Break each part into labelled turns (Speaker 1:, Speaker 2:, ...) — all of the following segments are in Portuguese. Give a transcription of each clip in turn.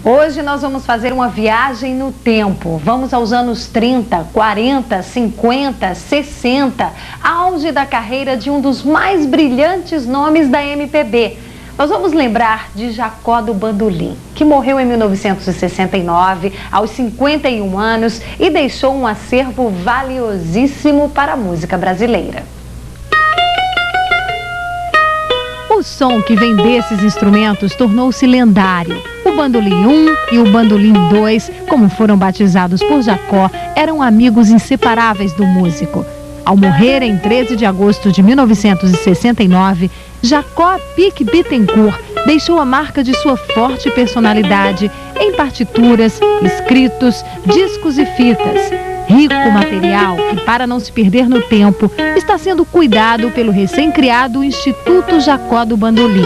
Speaker 1: Hoje nós vamos fazer uma viagem no tempo. Vamos aos anos 30, 40, 50, 60, auge da carreira de um dos mais brilhantes nomes da MPB. Nós vamos lembrar de Jacó do Bandolim, que morreu em 1969, aos 51 anos, e deixou um acervo valiosíssimo para a música brasileira. O som que vem desses instrumentos tornou-se lendário. O Bandolim 1 e o Bandolim 2, como foram batizados por Jacó, eram amigos inseparáveis do músico. Ao morrer em 13 de agosto de 1969, Jacó Pique Bittencourt deixou a marca de sua forte personalidade em partituras, escritos, discos e fitas. Rico material que, para não se perder no tempo, está sendo cuidado pelo recém-criado Instituto Jacó do Bandolim.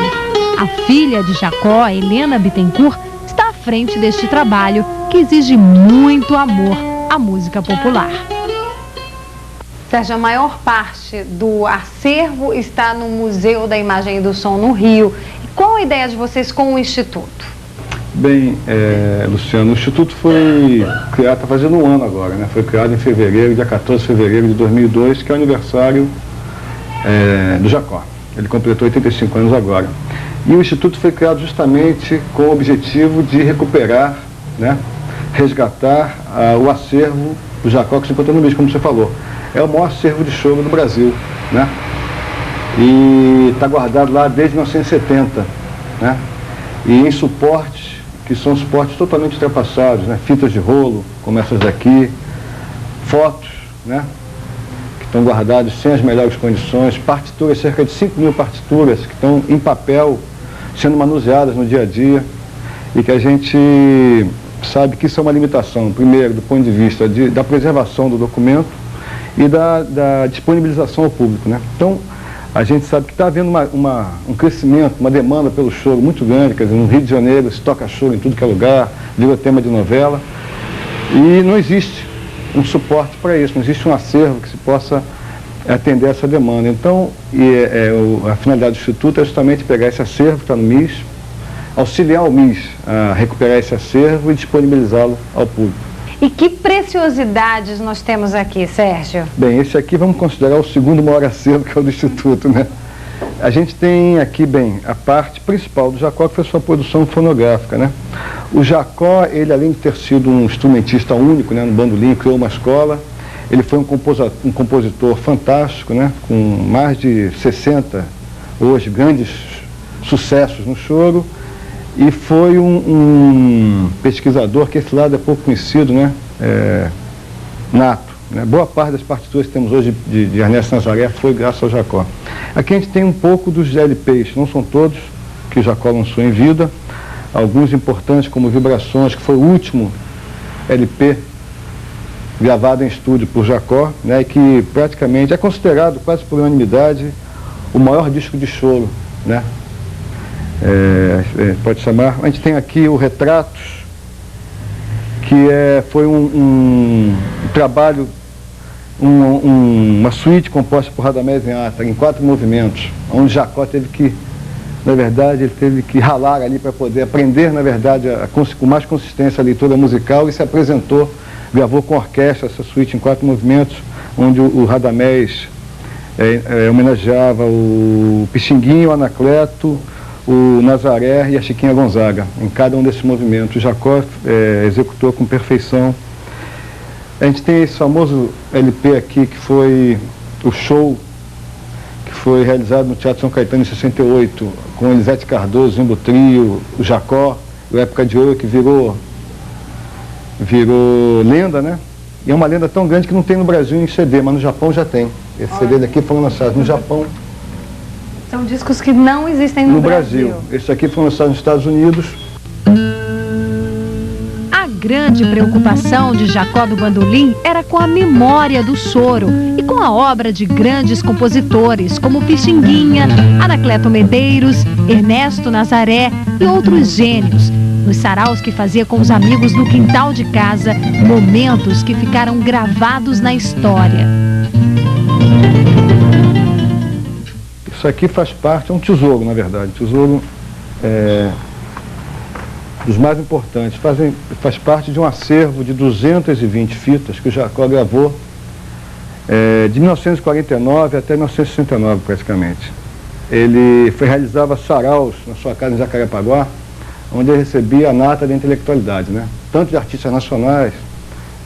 Speaker 1: A filha de Jacó, Helena Bittencourt, está à frente deste trabalho que exige muito amor à música popular. Sérgio, a maior parte do acervo está no Museu da Imagem e do Som no Rio. Qual a ideia de vocês com o Instituto?
Speaker 2: Bem, Luciano, o Instituto foi criado, está fazendo um ano agora, né? Foi criado em fevereiro, dia 14 de fevereiro de 2002, que é o aniversário do Jacó. Ele completou 85 anos agora. E o Instituto foi criado justamente com o objetivo de recuperar, né, resgatar o acervo do Jacó que se encontra no Bis, como você falou. É o maior acervo de choro do Brasil, né? E está guardado lá desde 1970, né? E em suportes, que são suportes totalmente ultrapassados, né? Fitas de rolo, como essas daqui, fotos, né? Que estão guardadas sem as melhores condições, partituras, cerca de 5.000 partituras que estão em papel, sendo manuseadas no dia a dia, e que a gente sabe que isso é uma limitação, primeiro, do ponto de vista da preservação do documento e da disponibilização ao público, né? Então, a gente sabe que está havendo um crescimento, uma demanda pelo choro muito grande, quer dizer, no Rio de Janeiro se toca choro em tudo que é lugar, virou tema de novela, e não existe um suporte para isso, não existe um acervo que se possa atender essa demanda. Então, a finalidade do Instituto é justamente pegar esse acervo que está no MIS, auxiliar o MIS a recuperar esse acervo e disponibilizá-lo ao público.
Speaker 1: E que preciosidades nós temos aqui, Sérgio?
Speaker 2: Bem, esse aqui vamos considerar o segundo maior acervo, que é o do Instituto, né? A gente tem aqui, bem, a parte principal do Jacó, que foi sua produção fonográfica, né? O Jacó, ele além de ter sido um instrumentista único, né, no bandolim, criou uma escola, ele foi um compositor fantástico, né, com mais de 60, hoje, grandes sucessos no choro, e foi um pesquisador, que esse lado é pouco conhecido, né, nato, né? Boa parte das partituras que temos hoje de Ernesto Nazaré foi graças ao Jacó. Aqui a gente tem um pouco dos LPs, não são todos, que o Jacó lançou em vida, alguns importantes como Vibrações, que foi o último LP gravado em estúdio por Jacó, né, e que praticamente é considerado, quase por unanimidade, o maior disco de choro, né? Pode chamar. A gente tem aqui o Retratos, que foi um trabalho, uma suíte composta por Radamés Inhardt, em 4 movimentos, onde Jacó teve que, na verdade, ele teve que ralar ali para poder aprender, na verdade, com mais consistência a leitura musical, e se apresentou, gravou com orquestra essa suíte em 4 movimentos, onde o Radamés homenageava o Pixinguinha, o Anacleto, o Nazaré e a Chiquinha Gonzaga. Em cada um desses movimentos, o Jacó executou com perfeição. A gente tem esse famoso LP aqui, que foi o show que foi realizado no Teatro São Caetano em 68, com Elisete Cardoso, Zumbo Trio, o Jacó, o Época de Ouro, que virou lenda, né? E é uma lenda tão grande que não tem no Brasil em CD, mas no Japão já tem. Esse CD daqui foi lançado no Japão.
Speaker 1: São discos que não existem no Brasil.
Speaker 2: Esse aqui foi lançado nos Estados Unidos.
Speaker 1: A grande preocupação de Jacó do Bandolim era com a memória do choro e com a obra de grandes compositores como Pixinguinha, Anacleto Medeiros, Ernesto Nazaré e outros gênios. Nos saraus que fazia com os amigos no quintal de casa, momentos que ficaram gravados na história.
Speaker 2: Isso aqui faz parte, é um tesouro, na verdade, tesouro dos mais importantes. Faz parte de um acervo de 220 fitas que o Jacó gravou de 1949 até 1969, praticamente. Ele realizava saraus na sua casa em Jacarepaguá, onde ele recebia a nata da intelectualidade, né? Tanto de artistas nacionais,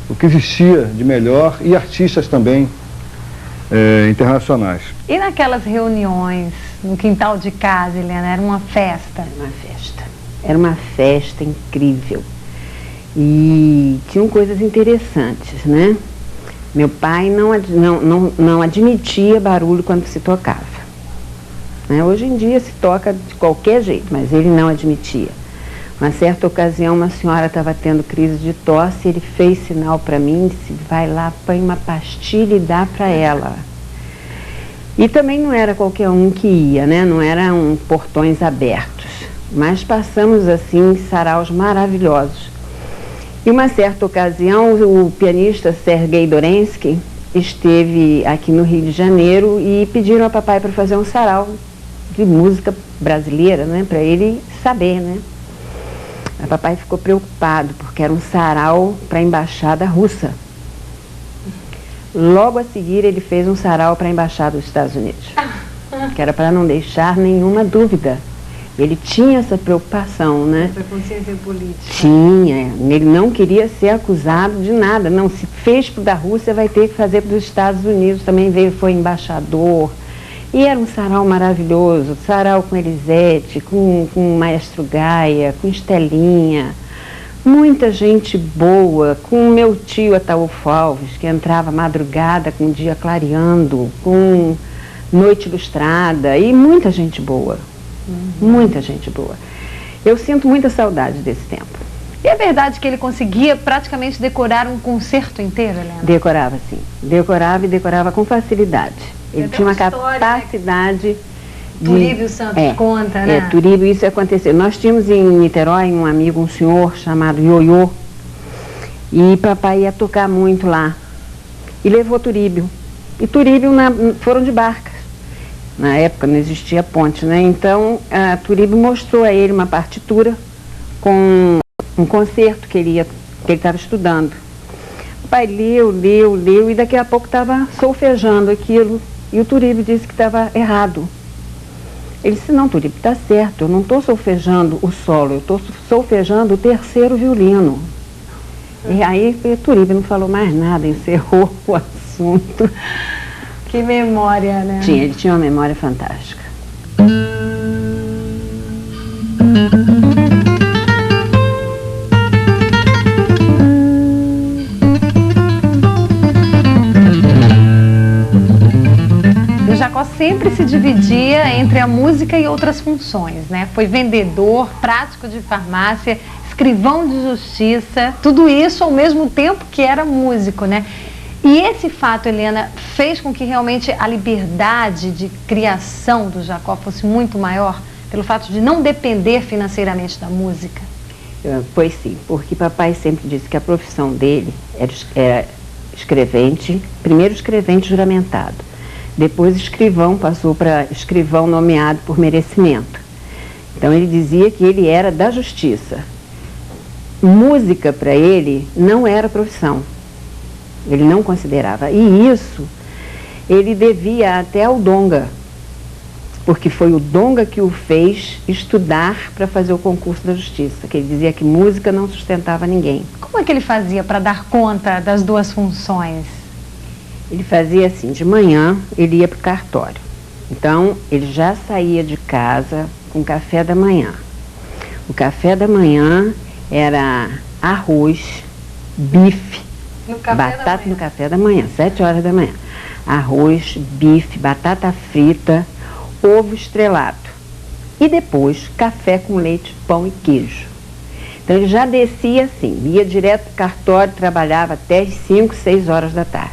Speaker 2: o que existia de melhor, e artistas também internacionais.
Speaker 1: E naquelas reuniões no quintal de casa, Helena, era uma festa?
Speaker 3: Era uma festa. Era uma festa incrível. E tinham coisas interessantes, né? Meu pai não admitia barulho quando se tocava. Hoje em dia se toca de qualquer jeito, mas ele não admitia. Uma certa ocasião, uma senhora estava tendo crise de tosse, ele fez sinal para mim, disse, vai lá, põe uma pastilha e dá para ela. E também não era qualquer um que ia, né? Não eram portões abertos, mas passamos assim saraus maravilhosos. E uma certa ocasião, o pianista Sergei Dorensky esteve aqui no Rio de Janeiro e pediram a papai para fazer um sarau de música brasileira, né, para ele saber, né. A papai ficou preocupado, porque era um sarau para a embaixada russa. Logo a seguir, ele fez um sarau para a embaixada dos Estados Unidos, que era para não deixar nenhuma dúvida. Ele tinha essa preocupação, né?
Speaker 1: Essa consciência política.
Speaker 3: Tinha. Ele não queria ser acusado de nada. Não, se fez para da Rússia, vai ter que fazer para os Estados Unidos. Também foi embaixador. E era um sarau maravilhoso. Sarau com Elisete, com o Maestro Gaia, com Estelinha. Muita gente boa. Com o meu tio Ataúfo Alves, que entrava madrugada com o dia clareando, com Noite Ilustrada. E muita gente boa. Muita gente boa. Eu sinto muita saudade desse tempo.
Speaker 1: E é verdade que ele conseguia praticamente decorar um concerto inteiro, Helena?
Speaker 3: Decorava, sim. Decorava e decorava com facilidade. Ele tinha uma capacidade, né?
Speaker 1: Turíbio Santos conta, né?
Speaker 3: Turíbio, isso aconteceu. Nós tínhamos em Niterói um amigo, um senhor chamado Ioiô, e papai ia tocar muito lá. E levou Turíbio. E Turíbio foram de barca. Na época não existia ponte, né? Então, a Turíbio mostrou a ele uma partitura com um concerto que ele estava estudando. O pai leu, e daqui a pouco estava solfejando aquilo. E o Turíbio disse que estava errado. Ele disse, não, Turíbio, está certo, eu não estou solfejando o solo, eu estou solfejando o terceiro violino. E aí, o Turíbio não falou mais nada, encerrou o assunto.
Speaker 1: Que memória, né?
Speaker 3: Ele tinha uma memória fantástica.
Speaker 1: O Jacó sempre se dividia entre a música e outras funções, né? Foi vendedor, prático de farmácia, escrivão de justiça, tudo isso ao mesmo tempo que era músico, né? E esse fato, Helena, fez com que realmente a liberdade de criação do Jacó fosse muito maior, pelo fato de não depender financeiramente da música?
Speaker 3: Pois sim, porque papai sempre disse que a profissão dele era escrevente, primeiro escrevente juramentado, depois escrivão, passou para escrivão nomeado por merecimento. Então ele dizia que ele era da justiça. Música para ele não era profissão. Ele não considerava. E isso ele devia até ao Donga, porque foi o Donga que o fez estudar para fazer o concurso da justiça, que ele dizia que música não sustentava ninguém.
Speaker 1: Como é que ele fazia para dar conta das duas funções?
Speaker 3: Ele fazia assim, de manhã ele ia para o cartório. Então ele já saía de casa com café da manhã. O café da manhã era arroz, bife, batata no café da manhã, 7 horas da manhã. Arroz, bife, batata frita, ovo estrelado. E depois, café com leite, pão e queijo. Então ele já descia assim, ia direto para o cartório, trabalhava até as 5, 6 horas da tarde.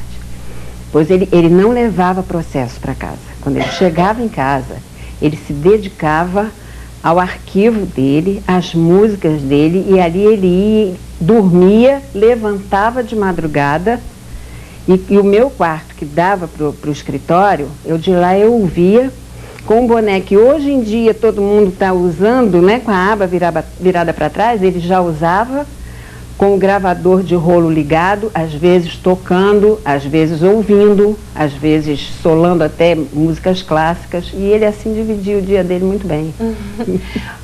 Speaker 3: Pois ele não levava processo para casa. Quando ele chegava em casa, ele se dedicava ao arquivo dele, às músicas dele, e ali ele ia, dormia, levantava de madrugada, e o meu quarto que dava para o escritório, de lá eu ouvia com um boné que hoje em dia todo mundo está usando, né, com a aba virada para trás, ele já usava, com o gravador de rolo ligado, às vezes tocando, às vezes ouvindo, às vezes solando até músicas clássicas, e ele assim dividia o dia dele muito bem.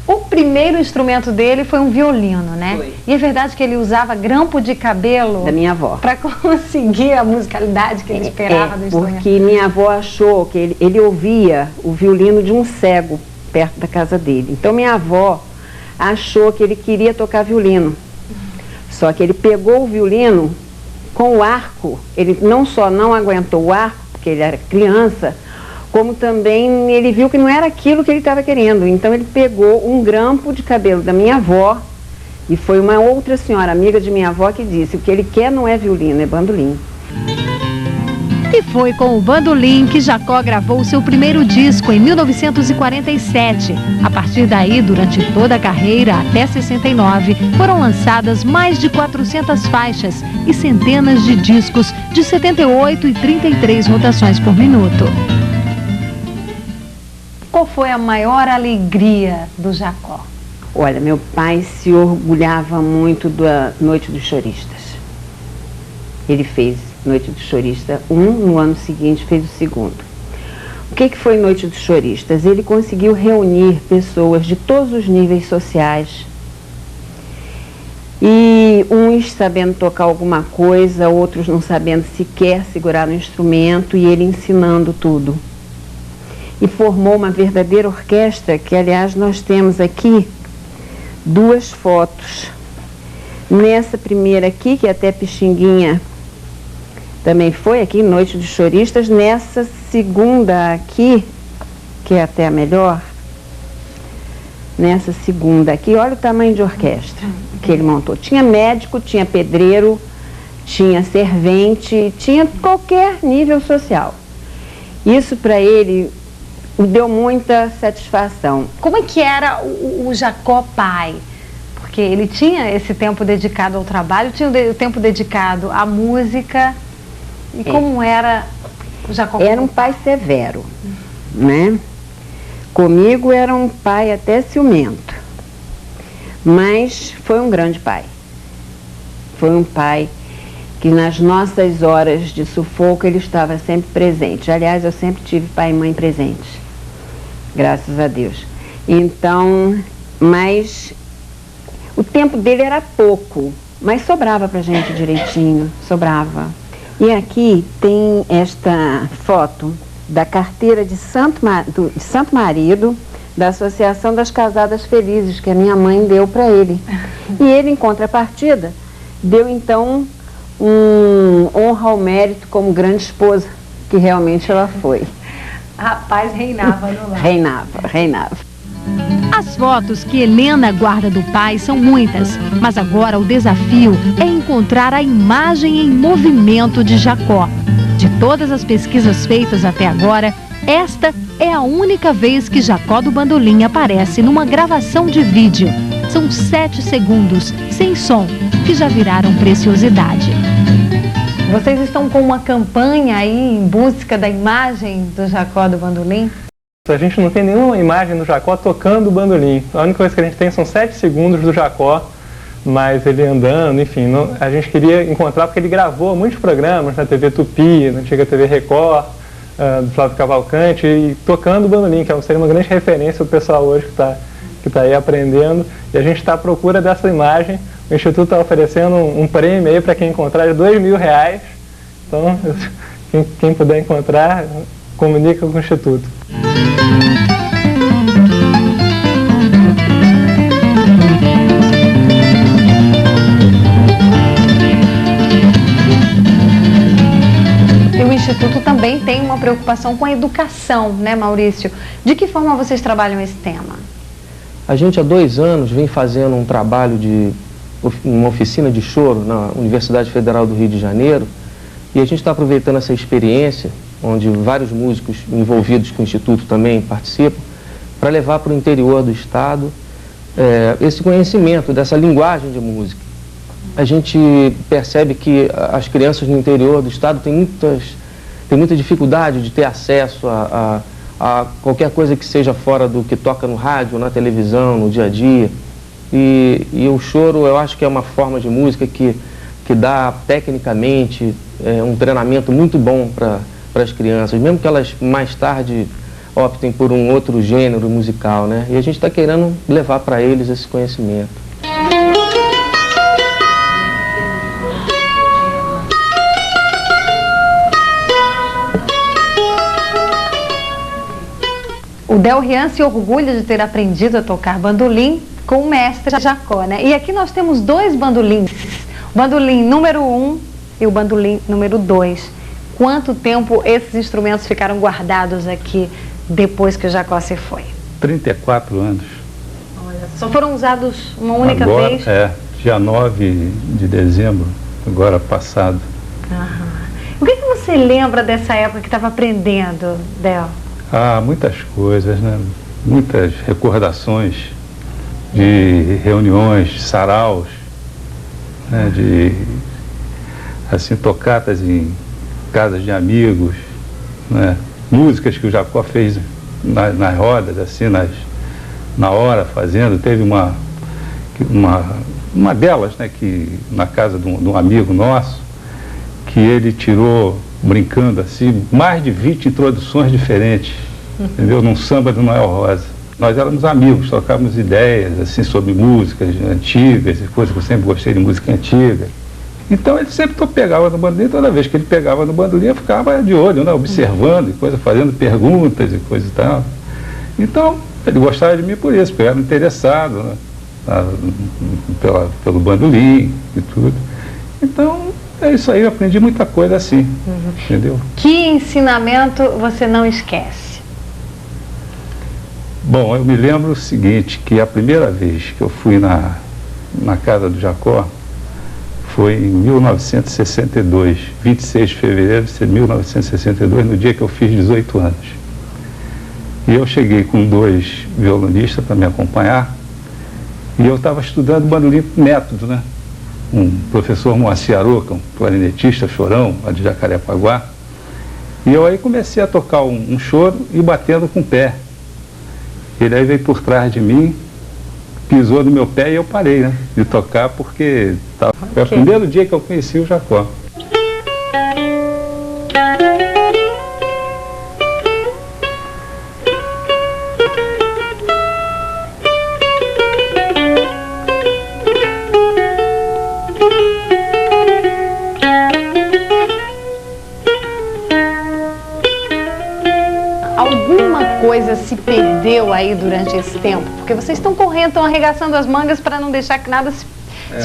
Speaker 1: O primeiro instrumento dele foi um violino, né?
Speaker 3: Foi.
Speaker 1: E é verdade que ele usava grampo de cabelo
Speaker 3: Da minha avó.
Speaker 1: para conseguir a musicalidade que ele esperava do instrumento.
Speaker 3: Porque minha avó achou que ele ouvia o violino de um cego perto da casa dele. Então minha avó achou que ele queria tocar violino. Só que ele pegou o violino com o arco, ele não só não aguentou o arco, porque ele era criança, como também ele viu que não era aquilo que ele estava querendo. Então ele pegou um grampo de cabelo da minha avó, e foi uma outra senhora, amiga de minha avó, que disse: o que ele quer não é violino, é bandolim.
Speaker 1: E foi com o bandolim que Jacó gravou seu primeiro disco em 1947. A partir daí, durante toda a carreira, até 69, foram lançadas mais de 400 faixas e centenas de discos de 78 e 33 rotações por minuto. Qual foi a maior alegria do Jacó?
Speaker 3: Olha, meu pai se orgulhava muito da Noite dos Choristas. Ele fez Noite do Chorista 1, no ano seguinte fez o segundo. O que foi Noite dos Choristas? Ele conseguiu reunir pessoas de todos os níveis sociais, e uns sabendo tocar alguma coisa, outros não sabendo sequer segurar no instrumento, e ele ensinando tudo. E formou uma verdadeira orquestra, que aliás nós temos aqui duas fotos. Nessa primeira aqui, que até Pixinguinha também foi aqui, Noite dos Choristas. Nessa segunda aqui, que é até a melhor, nessa segunda aqui, olha o tamanho de orquestra que ele montou. Tinha médico, tinha pedreiro, tinha servente, tinha qualquer nível social. Isso para ele deu muita satisfação.
Speaker 1: Como é que era o Jacó pai? Porque ele tinha esse tempo dedicado ao trabalho, tinha o tempo dedicado à música. E como era o Jacó?
Speaker 3: Era um pai severo, né? Comigo era um pai até ciumento, mas foi um grande pai. Foi um pai que nas nossas horas de sufoco ele estava sempre presente. Aliás, eu sempre tive pai e mãe presentes, graças a Deus. Então, mas o tempo dele era pouco, mas sobrava pra gente direitinho, sobrava. E aqui tem esta foto da carteira de Santo Marido, da Associação das Casadas Felizes, que a minha mãe deu para ele. E ele, em contrapartida, deu então um honra ao mérito como grande esposa, que realmente ela foi.
Speaker 1: A paz reinava no lar.
Speaker 3: Reinava.
Speaker 1: As fotos que Helena guarda do pai são muitas, mas agora o desafio é encontrar a imagem em movimento de Jacó. De todas as pesquisas feitas até agora, esta é a única vez que Jacó do Bandolim aparece numa gravação de vídeo. São 7 segundos, sem som, que já viraram preciosidade. Vocês estão com uma campanha aí em busca da imagem do Jacó do Bandolim?
Speaker 4: A gente não tem nenhuma imagem do Jacó tocando o bandolim. A única coisa que a gente tem são 7 segundos do Jacó, mas ele andando, enfim. A gente queria encontrar porque ele gravou muitos programas na TV Tupi, na antiga TV Record, do Flávio Cavalcante, e tocando o bandolim, que seria uma grande referência para o pessoal hoje que tá aí aprendendo. E a gente está à procura dessa imagem. O Instituto está oferecendo um prêmio aí para quem encontrar de R$2.000. Então, quem puder encontrar, comunica com o Instituto.
Speaker 1: E o Instituto também tem uma preocupação com a educação, né, Maurício? De que forma vocês trabalham esse tema?
Speaker 5: A gente há 2 anos vem fazendo um trabalho de uma oficina de choro na Universidade Federal do Rio de Janeiro, e a gente está aproveitando essa experiência, onde vários músicos envolvidos com o Instituto também participam, para levar para o interior do estado esse conhecimento dessa linguagem de música. A gente percebe que as crianças no interior do estado têm muita dificuldade de ter acesso a qualquer coisa que seja fora do que toca no rádio, na televisão, no dia a dia. E o choro, eu acho que é uma forma de música que dá tecnicamente um treinamento muito bom para as crianças, mesmo que elas mais tarde optem por um outro gênero musical, né? E a gente está querendo levar para eles esse conhecimento.
Speaker 1: O Del Rian se orgulha de ter aprendido a tocar bandolim com o mestre Jacó, né? E aqui nós temos dois bandolins, o bandolim número 1 e o bandolim número 2. Quanto tempo esses instrumentos ficaram guardados aqui depois que o Jacó se foi?
Speaker 6: 34 anos.
Speaker 1: Olha, só foram usados uma única
Speaker 6: agora,
Speaker 1: vez?
Speaker 6: Dia 9 de dezembro, agora passado.
Speaker 1: Aham. O que você lembra dessa época que estava aprendendo, Del?
Speaker 6: Muitas coisas, né? Muitas recordações de reuniões, saraus, né? De, assim, tocatas em casas de amigos, né? Músicas que o Jacó fez nas rodas, assim, na hora fazendo. Teve uma delas, né, que na casa de um amigo nosso, que ele tirou, brincando assim, mais de 20 introduções diferentes, entendeu? Num samba do Noel Rosa. Nós éramos amigos, trocávamos ideias, assim, sobre músicas antigas, coisas que eu sempre gostei de música antiga. Então ele sempre pegava no bandolim, toda vez que ele pegava no bandolim eu ficava de olho, né, observando, fazendo perguntas e coisa e tal. Então ele gostava de mim por isso, porque eu era interessado, né, pelo bandolim e tudo. Então é isso aí, eu aprendi muita coisa assim, entendeu?
Speaker 1: Que ensinamento você não esquece?
Speaker 6: Bom, eu me lembro o seguinte, que a primeira vez que eu fui na casa do Jacó foi em 1962, 26 de fevereiro de 1962, no dia que eu fiz 18 anos. E eu cheguei com 2 violonistas para me acompanhar, e eu estava estudando bandolim método, né? Um professor Moacir Aroca, um clarinetista, chorão, lá de Jacarepaguá. E eu aí comecei a tocar um choro e batendo com o pé. Ele aí veio por trás de mim, pisou no meu pé e eu parei, né, de tocar, porque foi o primeiro dia que eu conheci o Jacó.
Speaker 1: Alguma coisa se perdeu aí durante esse tempo? Porque vocês estão correndo, estão arregaçando as mangas para não deixar que nada se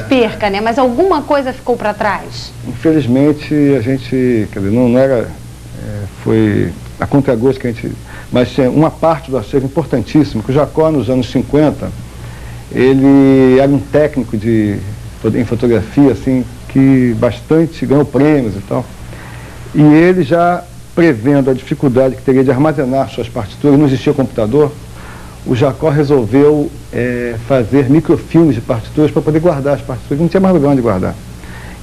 Speaker 1: perca, né? Mas alguma coisa ficou para trás?
Speaker 2: Infelizmente, a gente, quer dizer, não era, foi a contragosto que a gente... Mas uma parte do acervo importantíssimo, que o Jacó, nos anos 50, ele era um técnico em fotografia, assim, que bastante ganhou prêmios e tal. E ele já, prevendo a dificuldade que teria de armazenar suas partituras, não existia computador, o Jacó resolveu fazer microfilmes de partituras para poder guardar as partituras, não tinha mais lugar onde guardar.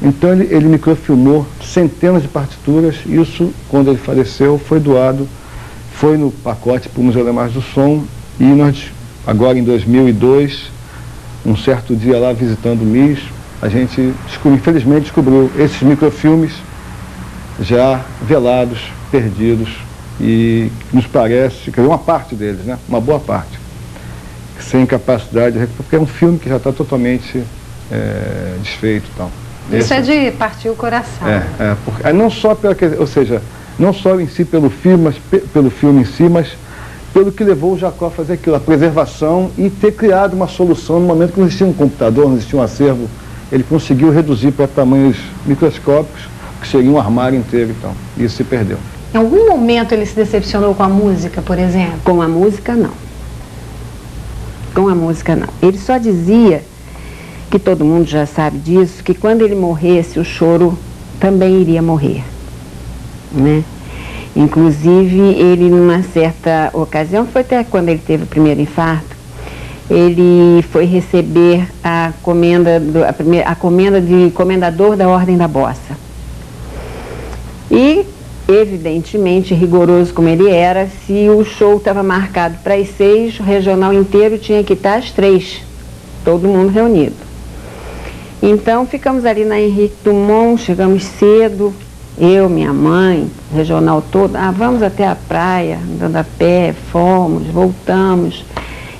Speaker 2: Então ele microfilmou centenas de partituras, isso, quando ele faleceu, foi doado, foi no pacote para o Museu da Imagem do Som, e nós, agora em 2002, um certo dia lá visitando o MIS, a gente, infelizmente, descobriu esses microfilmes já velados, perdidos, e nos parece, quer dizer, uma parte deles, né? Uma boa parte, sem capacidade de recuperar, porque é um filme que já está totalmente desfeito e tal.
Speaker 1: Isso é de partir o coração.
Speaker 2: Porque, não só ou seja, não só em si pelo filme, mas pelo filme em si, mas pelo que levou o Jacó a fazer aquilo, a preservação e ter criado uma solução no momento que não existia um computador, não existia um acervo. Ele conseguiu reduzir para tamanhos microscópicos, que seria um armário inteiro e tal. E isso se perdeu.
Speaker 1: Em algum momento ele se decepcionou com a música, por exemplo?
Speaker 3: Com a música, não. Com a música, não. Ele só dizia, que todo mundo já sabe disso, que quando ele morresse, o choro também iria morrer, né? Inclusive, ele, numa certa ocasião, foi até quando ele teve o primeiro infarto, ele foi receber a comenda de comendador da Ordem da Bossa. E evidentemente, rigoroso como ele era, se o show estava marcado para as 6, o regional inteiro tinha que estar às 3, todo mundo reunido. Então ficamos ali na Henrique Dumont, chegamos cedo, eu, minha mãe, o regional todo, vamos até a praia, andando a pé, fomos, voltamos.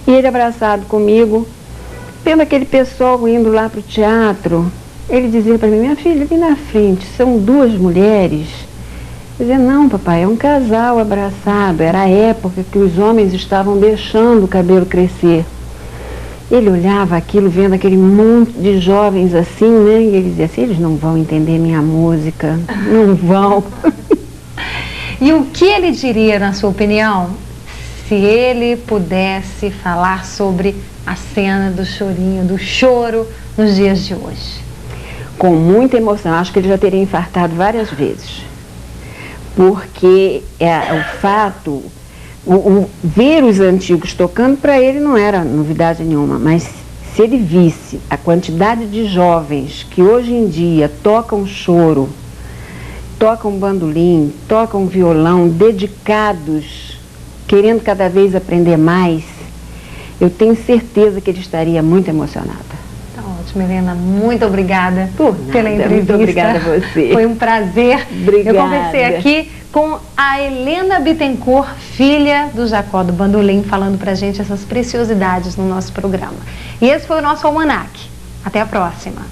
Speaker 3: E ele abraçado comigo, vendo aquele pessoal indo lá para o teatro, ele dizia para mim, minha filha, ali na frente, são 2 mulheres. Eu dizia, não, papai, é um casal abraçado. Era a época que os homens estavam deixando o cabelo crescer. Ele olhava aquilo, vendo aquele monte de jovens assim, né? E ele dizia assim, eles não vão entender minha música, não vão.
Speaker 1: E o que ele diria, na sua opinião, se ele pudesse falar sobre a cena do chorinho, do choro nos dias de hoje?
Speaker 3: Com muita emoção, acho que ele já teria infartado várias vezes. Porque o fato, ver os antigos tocando, para ele não era novidade nenhuma, mas se ele visse a quantidade de jovens que hoje em dia tocam choro, tocam bandolim, tocam violão, dedicados, querendo cada vez aprender mais, eu tenho certeza que ele estaria muito emocionado.
Speaker 1: Ótimo, Helena, muito obrigada pela entrevista.
Speaker 3: Muito obrigada a você.
Speaker 1: Foi um prazer.
Speaker 3: Obrigada.
Speaker 1: Eu conversei aqui com a Helena Bittencourt, filha do Jacó do Bandolim, falando pra gente essas preciosidades no nosso programa. E esse foi o nosso Almanac. Até a próxima.